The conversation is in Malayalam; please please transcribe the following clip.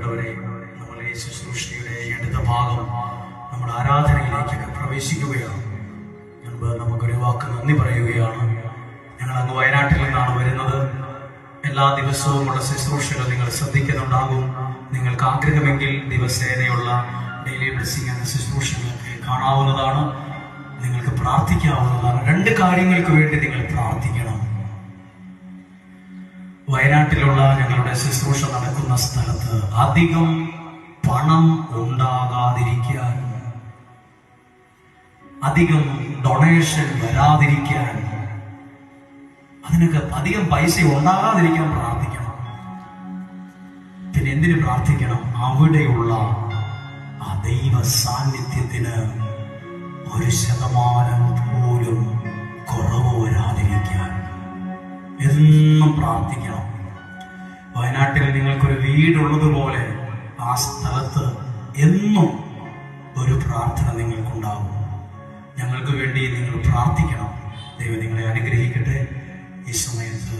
പ്രിയപ്പെട്ടവരെ, നമ്മൾ ഈ ശുശ്രൂഷയുടെ അടുത്ത ഭാഗം നമ്മുടെ ആരാധനയിലേക്കൊക്കെ പ്രവേശിക്കുകയാണ്. മുൻപ് നമുക്കൊരു വാക്ക് നന്ദി പറയുകയാണ്. ഞങ്ങൾ അങ്ങ് വയനാട്ടിൽ നിന്നാണ് വരുന്നത്. എല്ലാ ദിവസവും ഉള്ള ശുശ്രൂഷകൾ നിങ്ങൾ ശ്രദ്ധിക്കുന്നുണ്ടാകും. നിങ്ങൾക്ക് ആഗ്രഹമെങ്കിൽ ദിവസേനയുള്ള ഡെയിലി ബ്ലെസ്സിംഗ് എന്ന ശുശ്രൂഷകളൊക്കെ കാണാവുന്നതാണ്. നിങ്ങൾക്ക് പ്രാർത്ഥിക്കാവുന്നതാണ്. 2 കാര്യങ്ങൾക്ക് വേണ്ടി നിങ്ങൾ പ്രാർത്ഥിക്കണം. വയനാട്ടിലുള്ള ഞങ്ങളുടെ ശുശ്രൂഷ നടക്കുന്ന സ്ഥലത്ത് അധികം പണം ഉണ്ടാകാതിരിക്കാൻ, അധികം ഡൊണേഷൻ വരാതിരിക്കാൻ, അതിനൊക്കെ അധികം പൈസ ഉണ്ടാകാതിരിക്കാൻ പ്രാർത്ഥിക്കണം. പിന്നെ എന്തിനു പ്രാർത്ഥിക്കണം? അവിടെയുള്ള ആ ദൈവ സാന്നിധ്യത്തിന് 1% പോലും കുറവ് വരാതിരിക്കാൻ എന്നും പ്രാർത്ഥിക്കണം. വയനാട്ടിൽ നിങ്ങൾക്കൊരു വീടുള്ളതുപോലെ ആ സ്ഥലത്ത് എന്നും ഒരു പ്രാർത്ഥന നിങ്ങൾക്കുണ്ടാകും. ഞങ്ങൾക്ക് വേണ്ടി നിങ്ങൾ പ്രാർത്ഥിക്കണം. ദൈവം നിങ്ങളെ അനുഗ്രഹിക്കട്ടെ. ഈ സമയത്ത്